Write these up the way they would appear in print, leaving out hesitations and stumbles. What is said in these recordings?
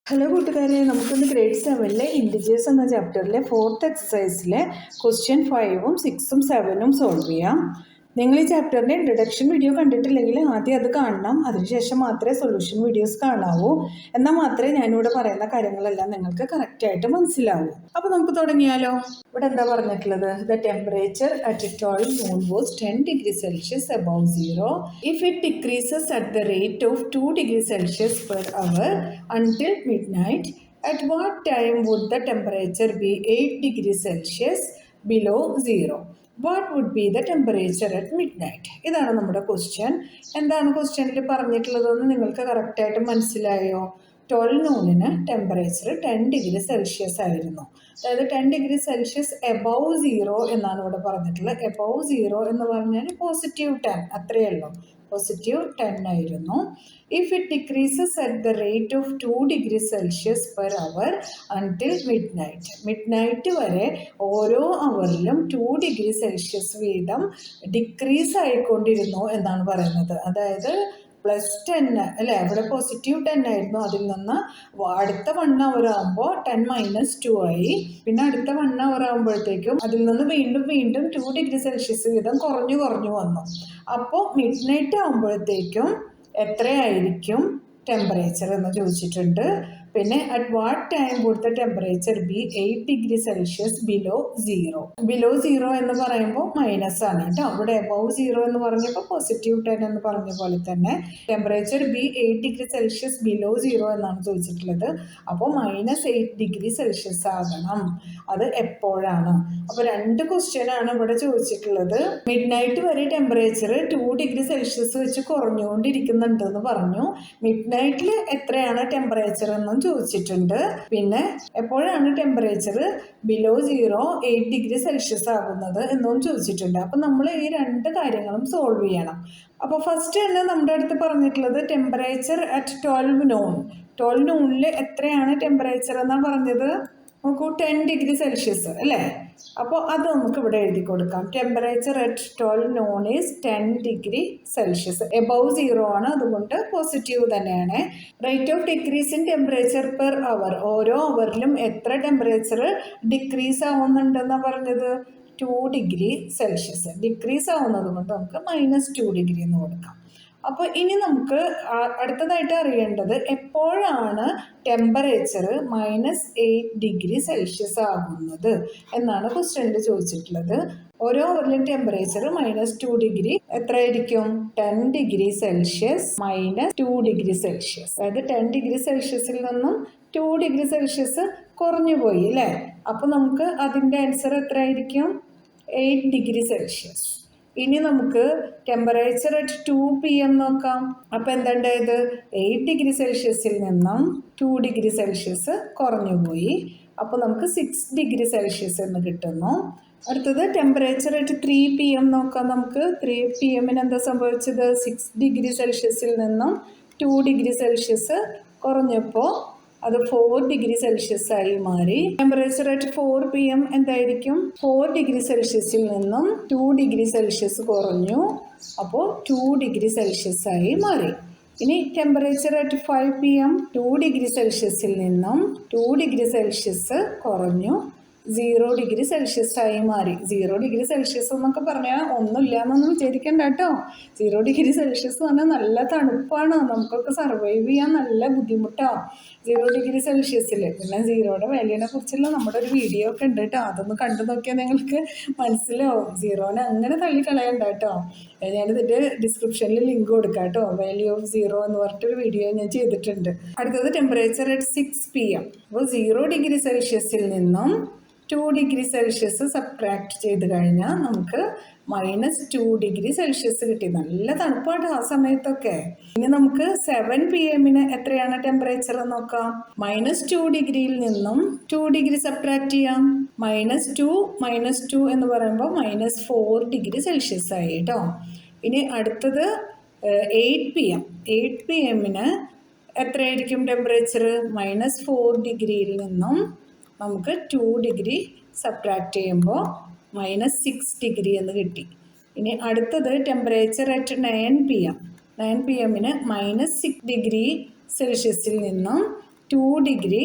Hello കൂട്ടുകാരെ, നമുക്കിന്ന് grade 7 integers എന്ന ചാപ്റ്ററിലെ 4th എക്സസൈസിലെ ക്വസ്റ്റ്യൻ 5ഉം 6ഉം 7ഉം സോൾവ് ചെയ്യാം. നിങ്ങൾ ഈ ചാപ്റ്ററിൻ്റെ ഇൻട്രഡക്ഷൻ വീഡിയോ കണ്ടിട്ടില്ലെങ്കിൽ ആദ്യം അത് കാണണം. അതിനുശേഷം മാത്രമേ സൊല്യൂഷൻ വീഡിയോസ് കാണാവൂ. എന്നാൽ മാത്രമേ ഞാനിവിടെ പറയുന്ന കാര്യങ്ങളെല്ലാം നിങ്ങൾക്ക് കറക്റ്റായിട്ട് മനസ്സിലാവൂ. അപ്പോൾ നമുക്ക് തുടങ്ങിയാലോ. ഇവിടെ എന്താ പറഞ്ഞിട്ടുള്ളത്? The temperature at 12 noon was 10 degrees Celsius above zero. If it decreases at the rate of 2 degrees Celsius per hour until midnight, at what time would the temperature be 8 degrees Celsius below zero? What would be the temperature at midnight? ഇതാണ് നമ്മുടെ question. എന്താണ് ക്വസ്റ്റ്യനിൽ പറഞ്ഞിട്ടുള്ളതെന്ന് നിങ്ങൾക്ക് കറക്റ്റായിട്ട് മനസ്സിലായോ? 12 noon temperature 10 degree Celsius ആയിരുന്നു. അതായത് 10 degree Celsius above zero എന്നാണ് ഇവിടെ പറഞ്ഞിട്ടുള്ളത്. എബവ് സീറോ എന്ന് പറഞ്ഞാൽ +10 അത്രയേ ഉള്ളൂ. +10 ആയിരുന്നു. If it decreases at the rate of 2 degree Celsius per hour until mid night. Mid night വരെ ഓരോ അവറിലും 2 ഡിഗ്രി സെൽഷ്യസ് വീതം ഡിക്രീസ് ആയിക്കൊണ്ടിരുന്നു എന്നാണ് പറയുന്നത്. അതായത് +10 അല്ലേ, അവിടെ +10 ആയിരുന്നു. അതിൽ നിന്ന് അടുത്ത 1 അവർ ആകുമ്പോൾ 10 - 2 ആയി. പിന്നെ അടുത്ത 1 അവർ ആകുമ്പോഴത്തേക്കും അതിൽ നിന്ന് വീണ്ടും 2 ഡിഗ്രി സെൽഷ്യസ് വീതം കുറഞ്ഞു വന്നു. അപ്പോൾ മിഡ് നൈറ്റ് ആകുമ്പോഴത്തേക്കും എത്രയായിരിക്കും ടെമ്പറേച്ചർ എന്ന് ചോദിച്ചിട്ടുണ്ട്. പിന്നെ at what time would the temperature be 8 degree Celsius below zero. Below zero എന്ന് പറയുമ്പോൾ മൈനസ് ആണ് കേട്ടോ. അവിടെ എബവ് സീറോ എന്ന് പറഞ്ഞപ്പോൾ +10 എന്ന് പറഞ്ഞ പോലെ തന്നെ temperature be 8 degree Celsius below zero എന്നാണ് ചോദിച്ചിട്ടുള്ളത്. അപ്പോൾ -8 ഡിഗ്രി സെൽഷ്യസ് ആകണം. അത് എപ്പോഴാണ്? അപ്പോൾ 2 ക്വസ്റ്റ്യൻ ആണ് ഇവിടെ ചോദിച്ചിട്ടുള്ളത്. മിഡ് നൈറ്റ് വരെ ടെമ്പറേച്ചർ 2 ഡിഗ്രി സെൽഷ്യസ് വെച്ച് കുറഞ്ഞുകൊണ്ടിരിക്കുന്നുണ്ടെന്ന് പറഞ്ഞു. മിഡ് നൈറ്റിൽ എത്രയാണ് ടെമ്പറേച്ചർ എന്നും ചോദിച്ചിട്ടുണ്ട്. പിന്നെ എപ്പോഴാണ് temperature below zero 8 degree Celsius ആകുന്നത് എന്നും ചോദിച്ചിട്ടുണ്ട്. അപ്പം നമ്മൾ ഈ 2 കാര്യങ്ങളും സോൾവ് ചെയ്യണം. അപ്പോൾ ഫസ്റ്റ് തന്നെ നമ്മുടെ അടുത്ത് പറഞ്ഞിട്ടുള്ളത് ടെമ്പറേച്ചർ അറ്റ് 12 noon എത്രയാണ് ടെമ്പറേച്ചർ എന്നാണ് പറഞ്ഞത്? നോക്കൂ, 10 ഡിഗ്രി സെൽഷ്യസ് അല്ലേ. അപ്പോൾ അത് നമുക്ക് ഇവിടെ എഴുതി കൊടുക്കാം. Temperature at 12 noon is 10 degree Celsius. Above zero ആണ്, അതുകൊണ്ട് പോസിറ്റീവ് തന്നെയാണ്. Rate of decrease in temperature per hour, ഓരോ അവറിലും എത്ര ടെമ്പറേച്ചർ ഡിക്രീസ് ആവുന്നുണ്ടെന്നാണ് പറഞ്ഞത്? 2 ഡിഗ്രി സെൽഷ്യസ്. ഡിക്രീസ് ആവുന്നത് കൊണ്ട് നമുക്ക് -2 ഡിഗ്രി എന്ന് കൊടുക്കാം. അപ്പോൾ ഇനി നമുക്ക് അടുത്തതായിട്ട് അറിയേണ്ടത് എപ്പോഴാണ് ടെമ്പറേച്ചർ -8 ഡിഗ്രി സെൽഷ്യസ് ആകുന്നത് എന്നാണ് ക്വസ്റ്റ്യനിൽ ചോദിച്ചിട്ടുള്ളത്. ഓരോ അവറിലും ടെമ്പറേച്ചർ -2 ഡിഗ്രി എത്രയായിരിക്കും? 10 ഡിഗ്രി സെൽഷ്യസ് -2 ഡിഗ്രി സെൽഷ്യസ്. അതായത് 10 ഡിഗ്രി സെൽഷ്യസിൽ നിന്നും 2 ഡിഗ്രി സെൽഷ്യസ് കുറഞ്ഞു പോയി അല്ലേ. അപ്പോൾ നമുക്ക് അതിൻ്റെ ആൻസർ എത്രയായിരിക്കും? 8 ഡിഗ്രി സെൽഷ്യസ്. ഇനി നമുക്ക് ടെമ്പറേച്ചർ അറ്റ് 2 PM നോക്കാം. അപ്പോൾ എന്താണ്ടായത്? 8 ഡിഗ്രി സെൽഷ്യസിൽ നിന്നും 2 ഡിഗ്രി സെൽഷ്യസ് കുറഞ്ഞുപോയി. അപ്പോൾ നമുക്ക് 6 ഡിഗ്രി സെൽഷ്യസ് എന്ന് കിട്ടുന്നു. അടുത്തത് ടെമ്പറേച്ചർ അറ്റ് 3 PM നോക്കാം. നമുക്ക് 3 PM എന്താ സംഭവിച്ചത്? 6 ഡിഗ്രി സെൽഷ്യസിൽ നിന്നും 2 ഡിഗ്രി സെൽഷ്യസ് കുറഞ്ഞപ്പോൾ അത് 4 ഡിഗ്രി സെൽഷ്യസ് ആയി മാറി. ടെമ്പറേച്ചർ അറ്റ് 4 PM എന്തായിരിക്കും? 4 ഡിഗ്രി സെൽഷ്യസിൽ നിന്നും 2 ഡിഗ്രി സെൽഷ്യസ് കുറഞ്ഞു. അപ്പോൾ 2 ഡിഗ്രി സെൽഷ്യസ് ആയി മാറി. ഇനി ടെമ്പറേച്ചർ അറ്റ് 5 PM 2 ഡിഗ്രി സെൽഷ്യസിൽ നിന്നും 2 ഡിഗ്രി സെൽഷ്യസ് കുറഞ്ഞു. 0 ഡിഗ്രി സെൽഷ്യസ് ആയി മാറി. 0 ഡിഗ്രി സെൽഷ്യസ് എന്നൊക്കെ പറഞ്ഞാൽ ഒന്നുമില്ല എന്നൊന്നും വിചാരിക്കണ്ട കേട്ടോ. 0 ഡിഗ്രി സെൽഷ്യസ് പറഞ്ഞാൽ നല്ല തണുപ്പാണ്. നമുക്കൊക്കെ സർവൈവ് ചെയ്യാൻ നല്ല ബുദ്ധിമുട്ടാണ് 0 ഡിഗ്രി സെൽഷ്യസിൽ. പിന്നെ സീറോയുടെ വാല്യൂനെ കുറിച്ചുള്ള നമ്മുടെ ഒരു വീഡിയോ ഒക്കെ ഉണ്ട് കേട്ടോ. അതൊന്ന് കണ്ടു നോക്കിയാൽ നിങ്ങൾക്ക് മനസ്സിലാവും. സീറോനെ അങ്ങനെ തള്ളിക്കളയണ്ട കേട്ടോ. ഞാനിതിൻ്റെ ഡിസ്ക്രിപ്ഷനിൽ ലിങ്ക് കൊടുക്കാം കേട്ടോ. വാല്യൂ ഓഫ് സീറോ എന്ന് പറഞ്ഞിട്ടൊരു വീഡിയോ ഞാൻ ചെയ്തിട്ടുണ്ട്. അടുത്തത് ടെമ്പറേച്ചർ അറ്റ് 6 PM. അപ്പോൾ 0 ഡിഗ്രി സെൽഷ്യസിൽ നിന്നും 2 ഡിഗ്രി സെൽഷ്യസ് സബ്ട്രാക്ട് ചെയ്ത് കഴിഞ്ഞാൽ നമുക്ക് -2 ഡിഗ്രി സെൽഷ്യസ് കിട്ടി. നല്ല തണുപ്പാണ് ആ സമയത്തൊക്കെ. ഇനി നമുക്ക് 7 PM എത്രയാണ് ടെമ്പറേച്ചർ നോക്കാം. -2 ഡിഗ്രിയിൽ നിന്നും 2 ഡിഗ്രി സബ്ട്രാക്ട് ചെയ്യാം. -2 എന്ന് പറയുമ്പോൾ -4 ഡിഗ്രി സെൽഷ്യസ് ആയി കേട്ടോ. ഇനി അടുത്തത് 8 PM എത്രയായിരിക്കും ടെമ്പറേച്ചർ? -4 ഡിഗ്രിയിൽ നിന്നും നമുക്ക് 2 ഡിഗ്രി സബ്ട്രാക്ട് ചെയ്യുമ്പോൾ -6 ഡിഗ്രി എന്ന് കിട്ടി. ഇനി അടുത്തത് ടെമ്പറേച്ചർ അറ്റ് 9 PM. -6 ഡിഗ്രി സെൽഷ്യസിൽ നിന്നും 2 ഡിഗ്രി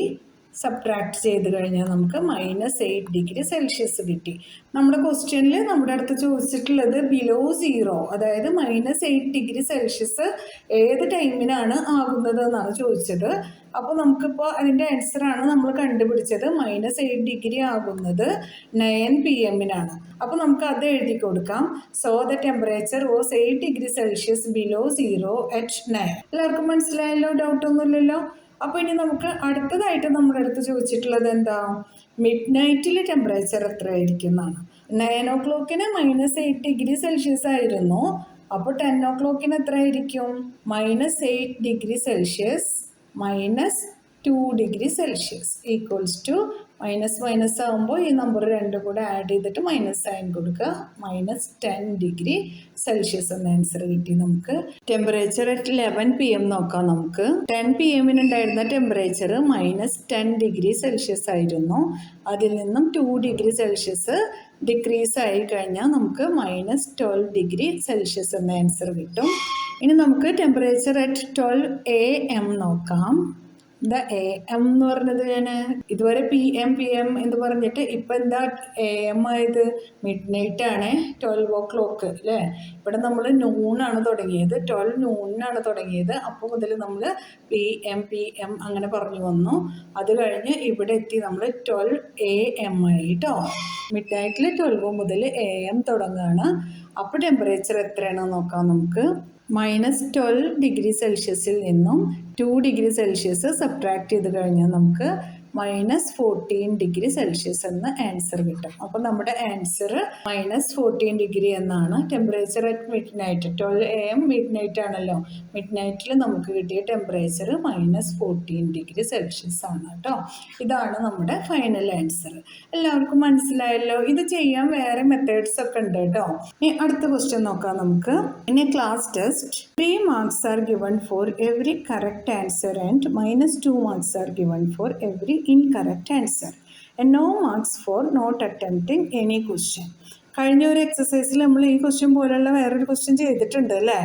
സബ്ട്രാക്ട് ചെയ്ത് കഴിഞ്ഞാൽ നമുക്ക് -8 ഡിഗ്രി സെൽഷ്യസ് കിട്ടി. നമ്മുടെ ക്വസ്റ്റ്യനിൽ നമ്മുടെ അടുത്ത് ചോദിച്ചിട്ടുള്ളത് ബിലോ 0, അതായത് -8 ഡിഗ്രി സെൽഷ്യസ് ഏത് ടൈമിനാണ് ആകുന്നത് എന്നാണ് ചോദിച്ചത്. അപ്പോൾ നമുക്കിപ്പോൾ അതിൻ്റെ ആൻസറാണ് നമ്മൾ കണ്ടുപിടിച്ചത്. -8 ഡിഗ്രി ആകുന്നത് 9 PM അപ്പോൾ നമുക്ക് അത് എഴുതി കൊടുക്കാം. So the temperature was 8 degree Celsius below 0 at 9. എല്ലാവർക്കും മനസ്സിലായല്ലോ? ഡൗട്ടൊന്നുമില്ലല്ലോ? അപ്പോൾ ഇനി നമുക്ക് അടുത്തതായിട്ട് നമ്മുടെ അടുത്ത് ചോദിച്ചിട്ടുള്ളത് എന്താ? മിഡ് നൈറ്റിൽ ടെമ്പറേച്ചർ എത്ര ആയിരിക്കും എന്നാണ്. 9 o'clock -8 ഡിഗ്രി സെൽഷ്യസ് ആയിരുന്നു. അപ്പോൾ 10 o'clock എത്ര ആയിരിക്കും? -8 degree Celsius -2 degree Celsius equals to minus ആകുമ്പോൾ ഈ നമ്പർ രണ്ടും കൂടെ ആഡ് ചെയ്തിട്ട് മൈനസ് സൈൻ കൊടുക്കുക. -10 ഡിഗ്രി സെൽഷ്യസ് എന്ന ആൻസർ കിട്ടി നമുക്ക്. ടെമ്പറേച്ചർ അറ്റ് 11 PM നോക്കാം നമുക്ക്. 10 PM ഉണ്ടായിരുന്ന ടെമ്പറേച്ചർ -10 ഡിഗ്രി സെൽഷ്യസ് ആയിരുന്നു. അതിൽ നിന്നും 2 ഡിഗ്രി സെൽഷ്യസ് ഡിക്രീസ് ആയി കഴിഞ്ഞാൽ നമുക്ക് -12 ഡിഗ്രി സെൽഷ്യസ് എന്ന ആൻസർ കിട്ടും. ഇനി നമുക്ക് ടെമ്പറേച്ചർ അറ്റ് 12 AM നോക്കാം. എന്താ AM എന്ന് പറഞ്ഞത്? ഞാൻ ഇതുവരെ PM എന്ന് പറഞ്ഞിട്ട് ഇപ്പം എന്താ AM ആയത്? മിഡ് നൈറ്റ് ആണ്, 12 o'clock അല്ലേ? ഇവിടെ നമ്മൾ നൂണാണ് തുടങ്ങിയത്, 12 നൂണിനാണ് തുടങ്ങിയത്. അപ്പോൾ മുതൽ നമ്മൾ PM അങ്ങനെ പറഞ്ഞു വന്നു. അത് കഴിഞ്ഞ് ഇവിടെ എത്തി നമ്മൾ 12 AM ആയിട്ടോ. മിഡ് നൈറ്റിൽ 12 മുതൽ AM തുടങ്ങുകയാണ്. അപ്പോൾ ടെമ്പറേച്ചർ എത്രയാണെന്ന് നോക്കാം നമുക്ക്. -12 ഡിഗ്രി സെൽഷ്യസിൽ നിന്നും 2 ഡിഗ്രി സെൽഷ്യസ് സബ്ട്രാക്ട് ചെയ്ത് കഴിഞ്ഞാൽ നമുക്ക് -14 ഡിഗ്രി സെൽഷ്യസ് എന്ന ആൻസർ കിട്ടും. അപ്പോൾ നമ്മുടെ ആൻസർ -14 ഡിഗ്രി എന്നാണ്. Temperature at mid night 12 AM mid night ആണല്ലോ. മിഡ് നൈറ്റിൽ നമുക്ക് കിട്ടിയ ടെമ്പറേച്ചർ -14 ഡിഗ്രി സെൽഷ്യസ് ആണ് കേട്ടോ. ഇതാണ് നമ്മുടെ ഫൈനൽ ആൻസർ. എല്ലാവർക്കും മനസ്സിലായല്ലോ? ഇത് ചെയ്യാൻ വേറെ മെത്തേഡ്സ് ഒക്കെ ഉണ്ട് കേട്ടോ. ഇനി അടുത്ത ക്വസ്റ്റ്യൻ നോക്കാം നമുക്ക്. In A class test 3 marks are given for every correct answer and -2 marks are given for every incorrect answer and no marks for not attempting any question. കഴിഞ്ഞ ഒരു എക്സസൈസിൽ നമ്മൾ ഈ ക്വസ്റ്റ്യൻ പോലുള്ള വേറൊരു ക്വസ്റ്റ്യൻ ചെയ്തിട്ടുണ്ട് അല്ലേ?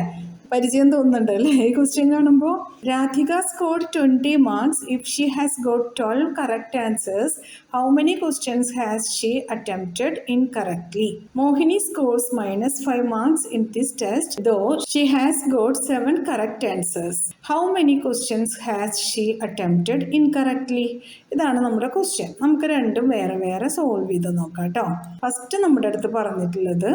പരിചയം തോന്നുന്നുണ്ട് അല്ലേ ഈ ക്വസ്റ്റ്യൻ കാണുമ്പോൾ? Radhika scored 20 marks if she has got 12 correct answers. How many questions has she attempted incorrectly? Mohini scores -5 marks in this test though she has got 7 correct answers. How many questions has she attempted incorrectly? ഇതാണ് നമ്മുടെ question. നമുക്ക് രണ്ടും വേറെ വേറെ solve ചെയ്ത് നോക്കാം കേട്ടോ. First നമ്മുടെ അടുത്ത് പറഞ്ഞിട്ടുള്ളത്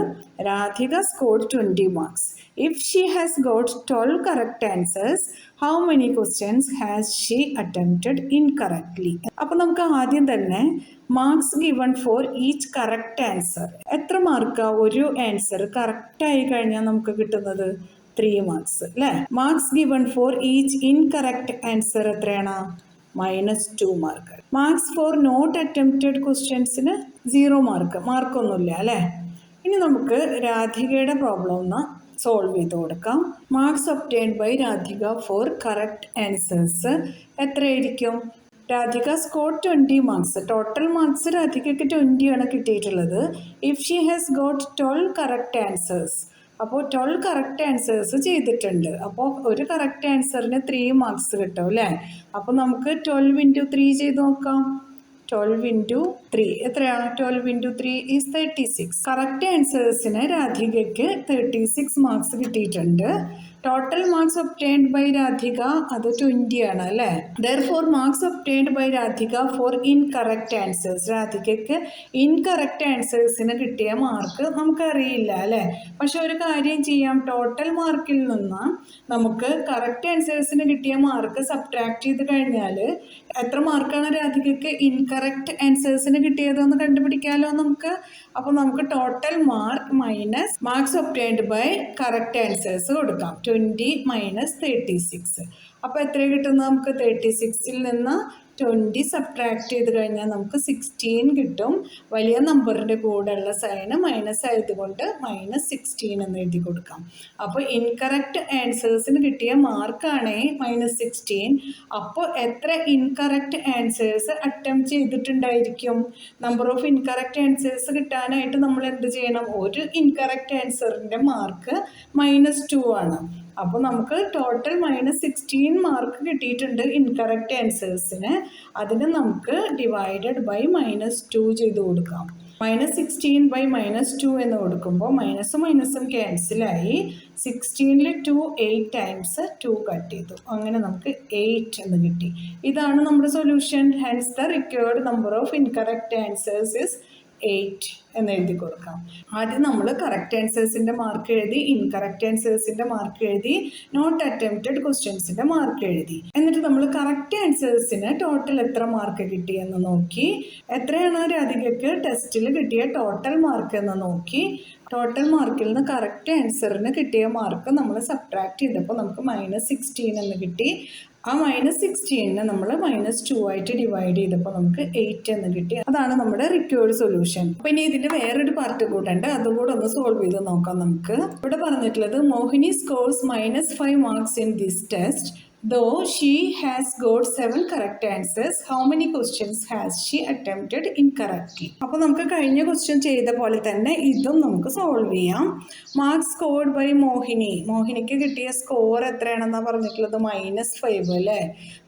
Radhika scored 20 marks. If she has got 12 correct answers, how many questions has she attempted incorrectly? അപ്പോൾ നമുക്ക് ആദ്യം തന്നെ marks given for each correct answer. എത്ര മാർക്കാ ഒരു ആൻസർ കറക്റ്റ് ആയി കഴിഞ്ഞാൽ നമുക്ക് കിട്ടുന്നത്? 3 marks അല്ലേ? Marks given for each incorrect answer എത്രയാണ്? -2 mark. Marks for not attempted ക്വസ്റ്റ്യൻസിന് 0 mark. മാർക്കൊന്നുമില്ല അല്ലേ? ഇനി നമുക്ക് രാധികയുടെ പ്രോബ്ലം ഒന്ന് സോൾവ് ചെയ്ത് കൊടുക്കാം. Marks obtained by Radhika for correct answers എത്രയായിരിക്കും? Radhika score 20 marks. Total marks രാധികയ്ക്ക് 20 ആണ് കിട്ടിയിട്ടുള്ളത്. If she has got 12 correct answers, അപ്പോൾ 12 കറക്റ്റ് ആൻസേഴ്സ് ചെയ്തിട്ടുണ്ട്. അപ്പോൾ ഒരു കറക്റ്റ് ആൻസറിന് 3 marks കിട്ടും അല്ലേ? അപ്പോൾ നമുക്ക് 12 × 3 ചെയ്ത് നോക്കാം. 12 × 3 എത്രയാണ്? 12 × 3 ഈസ് 36. കറക്റ്റ് ആൻസേഴ്സിന് രാധികയ്ക്ക് 36 marks കിട്ടിയിട്ടുണ്ട്. Total marks obtained by Radhika അത് 20 ആണ് അല്ലേ? Therefore marks obtained by Radhika for incorrect answers. രാധികയ്ക്ക് ഇൻകറക്റ്റ് ആൻസേഴ്സിന് കിട്ടിയ മാർക്ക് നമുക്കറിയില്ല അല്ലേ? പക്ഷെ ഒരു കാര്യം ചെയ്യാം, ടോട്ടൽ മാർക്കിൽ നിന്ന് നമുക്ക് കറക്റ്റ് ആൻസേഴ്സിന് കിട്ടിയ മാർക്ക് സബ്ട്രാക്ട് ചെയ്ത് കഴിഞ്ഞാൽ എത്ര മാർക്കാണ് രാധികയ്ക്ക് ഇൻകറക്റ്റ് ആൻസേഴ്സിന് കിട്ടിയതെന്ന് കണ്ടുപിടിക്കാമല്ലോ നമുക്ക്. അപ്പോൾ നമുക്ക് total mark minus marks obtained by correct answers കൊടുക്കാം. 20 - 36. അപ്പോൾ എത്ര കിട്ടുന്നത് നമുക്ക്? 36ൽ നിന്ന് 20 സബ്ട്രാക്ട് ചെയ്ത് കഴിഞ്ഞാൽ നമുക്ക് 16 കിട്ടും. വലിയ നമ്പറിൻ്റെ കൂടെയുള്ള സൈന് മൈനസ് ആയതുകൊണ്ട് -16 എന്ന് എഴുതി കൊടുക്കാം. അപ്പോൾ ഇൻകറക്റ്റ് ആൻസേഴ്സിന് കിട്ടിയ മാർക്കാണ് -16. അപ്പോൾ എത്ര ഇൻകറക്റ്റ് ആൻസേഴ്സ് അറ്റംപ്റ്റ് ചെയ്തിട്ടുണ്ടായിരിക്കും? നമ്പർ ഓഫ് ഇൻകറക്റ്റ് ആൻസേഴ്സ് കിട്ടാനായിട്ട് നമ്മൾ എന്ത് ചെയ്യണം? ഒരു ഇൻകറക്റ്റ് ആൻസറിൻ്റെ മാർക്ക് -2 ആണ്. അപ്പോൾ നമുക്ക് ടോട്ടൽ -16 മാർക്ക് കിട്ടിയിട്ടുണ്ട് ഇൻകറക്റ്റ് ആൻസേഴ്സിന്. അതിന് നമുക്ക് ഡിവൈഡഡ് ബൈ -2 ചെയ്ത് കൊടുക്കാം. -16/-2 എന്ന് കൊടുക്കുമ്പോൾ മൈനസും മൈനസും ക്യാൻസലായി. 16ൽ 2 8 ടൈംസ് 2 കട്ട് ചെയ്തു. അങ്ങനെ നമുക്ക് 8 എന്ന് കിട്ടി. ഇതാണ് നമ്മുടെ solution. Hence the required number of incorrect answers is 8 എന്ന് എഴുതി കൊടുക്കാം. ആദ്യം നമ്മൾ കറക്റ്റ് ആൻസേഴ്സിൻ്റെ മാർക്ക് എഴുതി, ഇൻകറക്റ്റ് ആൻസേഴ്സിൻ്റെ മാർക്ക് എഴുതി, നോട്ട് അറ്റംപ്റ്റഡ് ക്വസ്റ്റ്യൻസിൻ്റെ മാർക്ക് എഴുതി. എന്നിട്ട് നമ്മൾ കറക്റ്റ് ആൻസേഴ്സിന് ടോട്ടൽ എത്ര മാർക്ക് കിട്ടിയെന്ന് നോക്കി. എത്രയാണ് രാധികയ്ക്ക് ടെസ്റ്റിൽ കിട്ടിയ ടോട്ടൽ മാർക്ക് എന്ന് നോക്കി. ടോട്ടൽ മാർക്കിൽ നിന്ന് കറക്റ്റ് ആൻസറിന് കിട്ടിയ മാർക്ക് നമ്മൾ സബ്ട്രാക്ട് ചെയ്തപ്പോൾ നമുക്ക് -16 എന്ന് കിട്ടി. ആ -16നെ നമ്മൾ -2 ആയിട്ട് ഡിവൈഡ് ചെയ്തപ്പോൾ നമുക്ക് 8 എന്ന് കിട്ടി. അതാണ് നമ്മുടെ റിക്വയർഡ് സൊല്യൂഷൻ. പിന്നെ ഇതിന്റെ വേറൊരു പാർട്ട് കൂടെ ഉണ്ട്, അതുകൂടെ ഒന്ന് സോൾവ് ചെയ്ത് നോക്കാം നമുക്ക്. ഇവിടെ പറഞ്ഞിട്ടുള്ളത് Mohini scores -5 marks in this test. Though she has got 7 correct answers, how many questions has she attempted incorrectly? അപ്പോൾ നമുക്ക് കഴിഞ്ഞ ക്വസ്റ്റ്യൻ ചെയ്ത പോലെ തന്നെ ഇതും നമുക്ക് സോൾവ് ചെയ്യാം. മാർക്സ് സ്കോർഡ് ബൈ മോഹിനിക്ക് കിട്ടിയ സ്കോർ എത്രയാണെന്നാണ് പറഞ്ഞിട്ടുള്ളത്? -5 അല്ലേ?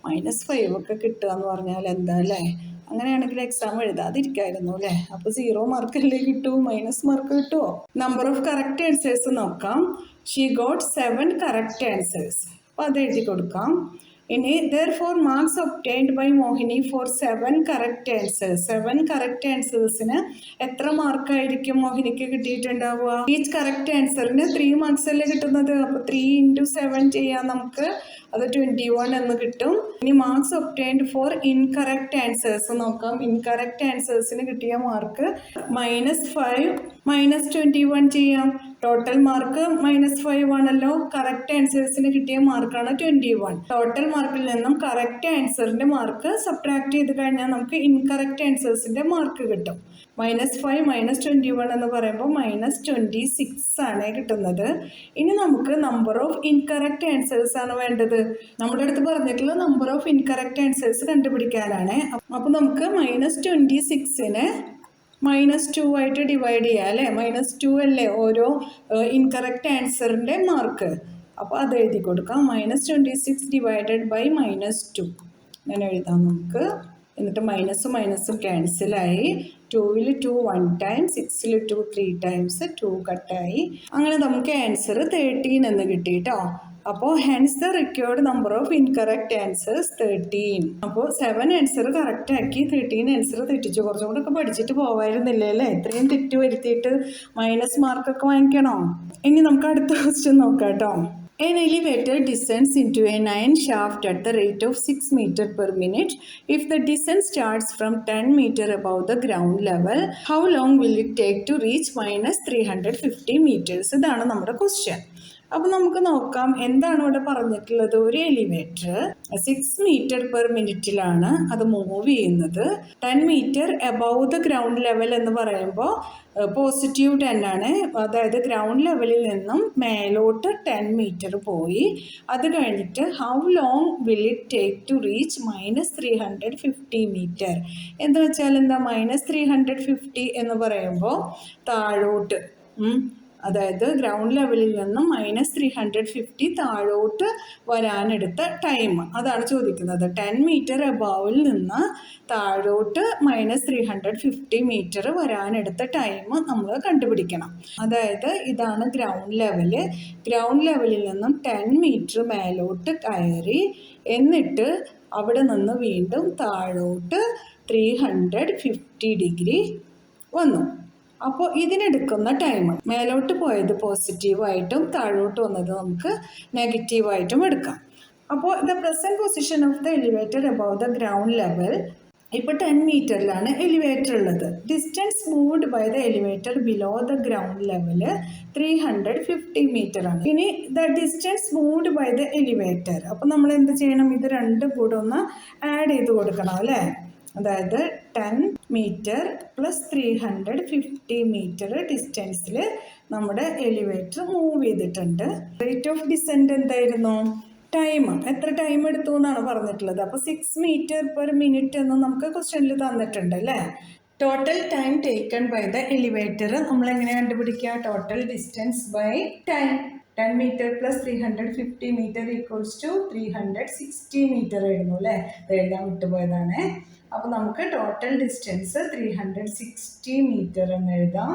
-5 ഒക്കെ കിട്ടുക എന്ന് പറഞ്ഞാൽ എന്താ അല്ലേ? അങ്ങനെയാണെങ്കിൽ എക്സാം എഴുതാതിരിക്കായിരുന്നു അല്ലേ? അപ്പോൾ 0 മാർക്കല്ലേ കിട്ടൂ, മൈനസ് മാർക്ക് കിട്ടുമോ? നമ്പർ ഓഫ് കറക്റ്റ് ആൻസേഴ്സ് നോക്കാം. She got 7 correct answers. അപ്പോൾ അത് എഴുതി കൊടുക്കാം. ഇനി therefore marks obtained by Mohini for 7 correct answers. 7 correct ആൻസേഴ്സിന് എത്ര മാർക്കായിരിക്കും മോഹിനിക്ക് കിട്ടിയിട്ടുണ്ടാവുക? ഈച്ച് കറക്റ്റ് ആൻസറിന് 3 മാർക്സ് അല്ലേ കിട്ടുന്നത്? അപ്പോൾ 3 × 7 ചെയ്യാം നമുക്ക്. അത് 21 എന്ന് കിട്ടും. ഇനി marks obtained for incorrect answers നോക്കാം. ഇൻകറക്റ്റ് ആൻസേഴ്സിന് കിട്ടിയ മാർക്ക് -5 -21 ചെയ്യാം. ടോട്ടൽ മാർക്ക് -5 ആണല്ലോ. കറക്റ്റ് ആൻസേഴ്സിന് കിട്ടിയ മാർക്കാണ് 21. ടോട്ടൽ മാർക്കിൽ നിന്നും കറക്റ്റ് ആൻസറിന്റെ മാർക്ക് സബ്ട്രാക്ട് ചെയ്ത് കഴിഞ്ഞാൽ നമുക്ക് ഇൻകറക്റ്റ് ആൻസേഴ്സിന്റെ മാർക്ക് കിട്ടും. -5 -21 എന്ന് പറയുമ്പോൾ -26 ആണ് കിട്ടുന്നത്. ഇനി നമുക്ക് നമ്പർ ഓഫ് ഇൻകറക്റ്റ് ആൻസേഴ്സ് ആണ് വേണ്ടത്. നമ്മുടെ അടുത്ത് പറഞ്ഞിട്ടുള്ള നമ്പർ ഓഫ് ഇൻകറക്റ്റ് ആൻസേഴ്സ് കണ്ടുപിടിക്കാനാണ്. അപ്പോൾ നമുക്ക് -26നെ -2 ആയിട്ട് ഡിവൈഡ് ചെയ്യാം അല്ലേ? -2 അല്ലേ ഓരോ ഇൻകറക്റ്റ് ആൻസറിൻ്റെ മാർക്ക്. അപ്പോൾ അത് എഴുതി കൊടുക്കാം. -26 ഡിവൈഡഡ് ബൈ -2 അങ്ങനെ എഴുതാം നമുക്ക്. എന്നിട്ട് മൈനസും മൈനസും ക്യാൻസലായി. 2ൽ 2 1 ടൈം, 6ൽ 2 3 ടൈംസ് 2 കട്ടായി. അങ്ങനെ നമുക്ക് ആൻസർ 13 എന്ന് കിട്ടി കേട്ടോ. അപ്പോൾ hence the required number of incorrect answers 13. അപ്പോൾ 7 ആൻസർ കറക്റ്റ് ആക്കി, 13 ആൻസർ തെറ്റിച്ചു. കുറച്ചും കൂടെ ഒക്കെ പഠിച്ചിട്ട് പോവായിരുന്നില്ലേ അല്ലേ? ഇത്രയും തെറ്റ് വരുത്തിയിട്ട് മൈനസ് മാർക്കൊക്കെ വാങ്ങിക്കണോ? ഇനി നമുക്ക് അടുത്ത ക്വസ്റ്റ്യൻ നോക്കാം കേട്ടോ. An elevator descends into a 9 shaft at the rate of 6 meters per minute. If the descent starts from 10 meters above the ground level, how long will it take to reach -350 meters? ഇതാണ് നമ്മുടെ question. അപ്പോൾ നമുക്ക് നോക്കാം എന്താണ് ഇവിടെ പറഞ്ഞിട്ടുള്ളത്. ഒരു elevator 6 metre per മിനിറ്റിലാണ് അത് മൂവ് ചെയ്യുന്നത്. 10 metre above the ground level എന്ന് പറയുമ്പോൾ +10 ആണ്. അതായത് ഗ്രൗണ്ട് ലെവലിൽ നിന്നും മേലോട്ട് 10 മീറ്റർ പോയി. അത് കഴിഞ്ഞിട്ട് how long will it take to reach -350 metre എന്ന് വെച്ചാൽ എന്താ? -350 എന്ന് പറയുമ്പോൾ താഴോട്ട്, അതായത് ഗ്രൗണ്ട് ലെവലിൽ നിന്നും -350 താഴോട്ട് വരാനെടുത്ത ടൈം അതാണ് ചോദിക്കുന്നത്. 10 മീറ്റർ എബോവിൽ നിന്ന് താഴോട്ട് -350 മീറ്റർ വരാനെടുത്ത ടൈം നമ്മൾ കണ്ടുപിടിക്കണം. അതായത് ഇതാണ് ഗ്രൗണ്ട് ലെവല്. ഗ്രൗണ്ട് ലെവലിൽ നിന്നും 10 മീറ്റർ മേലോട്ട് കയറി, എന്നിട്ട് അവിടെ നിന്ന് വീണ്ടും താഴോട്ട് 350 ഡിഗ്രി വന്നു. അപ്പോൾ ഇതിനെടുക്കുന്ന ടൈം, മേലോട്ട് പോയത് പോസിറ്റീവായിട്ടും താഴോട്ട് വന്നത് നമുക്ക് നെഗറ്റീവായിട്ടും എടുക്കാം. അപ്പോൾ the present position of the elevator above the ground level, ഇപ്പോൾ 10 മീറ്ററിലാണ് എലിവേറ്റർ ഉള്ളത്. Distance moved by the elevator below the ground level 350 metre ആണ്. ഇനി the distance moved by the elevator, അപ്പോൾ നമ്മൾ എന്ത് ചെയ്യണം? ഇത് രണ്ടും കൂടെ ഒന്ന് ആഡ് ചെയ്ത് കൊടുക്കണം അല്ലേ? അതായത് 10 മീറ്റർ പ്ലസ് 350 മീറ്റർ ഡിസ്റ്റൻസിൽ നമ്മുടെ എലിവേറ്റർ മൂവ് ചെയ്തിട്ടുണ്ട്. റേറ്റ് ഓഫ് ഡിസെൻറ്റ് എന്തായിരുന്നു? ടൈം എത്ര ടൈം എടുത്തു എന്നാണ് പറഞ്ഞിട്ടുള്ളത്. അപ്പോൾ 6 മീറ്റർ പെർ മിനിറ്റ് എന്ന് നമുക്ക് ക്വസ്റ്റ്യനിൽ തന്നിട്ടുണ്ട് അല്ലേ? Total time taken by the elevator നമ്മൾ എങ്ങനെ കണ്ടുപിടിക്കുക? Total distance by time. 10 metre plus 350 metre equals to 360 metre ആയിരുന്നു അല്ലേ? എഴുതാൻ വിട്ടുപോയതാണ്. അപ്പോൾ നമുക്ക് ടോട്ടൽ ഡിസ്റ്റൻസ് 360 മീറ്റർ എന്ന് എഴുതാം.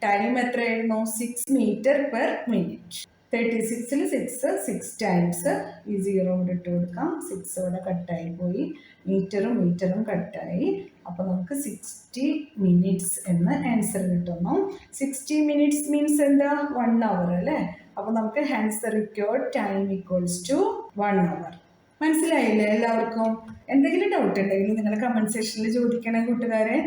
ടൈം എത്രയായിരുന്നു? 6 മീറ്റർ പെർ മിനിറ്റ്. 36ൽ 6 ടൈംസ് ഈ 0 ഇവിടെ ഇട്ട് കൊടുക്കാം. 6 ഇവിടെ കട്ടായി പോയി, മീറ്ററും കട്ടായി. അപ്പോൾ നമുക്ക് 60 മിനിറ്റ്സ് എന്ന് ആൻസർ കിട്ടുന്നു. 60 മിനിറ്റ്സ് മീൻസ് എന്താ? 1 അവർ അല്ലേ? അപ്പോൾ നമുക്ക് answer required time equals to 1 hour. മനസ്സിലായില്ലേ എല്ലാവർക്കും? എന്തെങ്കിലും ഡൗട്ട് ഉണ്ടെങ്കിൽ നിങ്ങൾ കമൻറ്റ് സെക്ഷനിൽ ചോദിക്കണം കൂട്ടുകാരെ.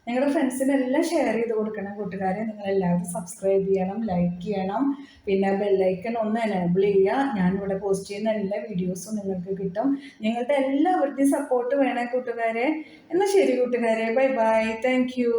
നിങ്ങളുടെ ഫ്രണ്ട്സിനെല്ലാം ഷെയർ ചെയ്ത് കൊടുക്കണം കൂട്ടുകാരെ. നിങ്ങളെല്ലാവരും സബ്സ്ക്രൈബ് ചെയ്യണം, ലൈക്ക് ചെയ്യണം, പിന്നെ ബെല്ലൈക്കൺ ഒന്ന് എനേബിൾ ചെയ്യുക. ഞാനിവിടെ പോസ്റ്റ് ചെയ്യുന്ന എല്ലാ വീഡിയോസും നിങ്ങൾക്ക് കിട്ടും. നിങ്ങളുടെ എല്ലാവരുടെയും സപ്പോർട്ട് വേണേ കൂട്ടുകാരെ. എന്നാൽ ശരി കൂട്ടുകാരെ, ബൈ ബൈ, താങ്ക് യു.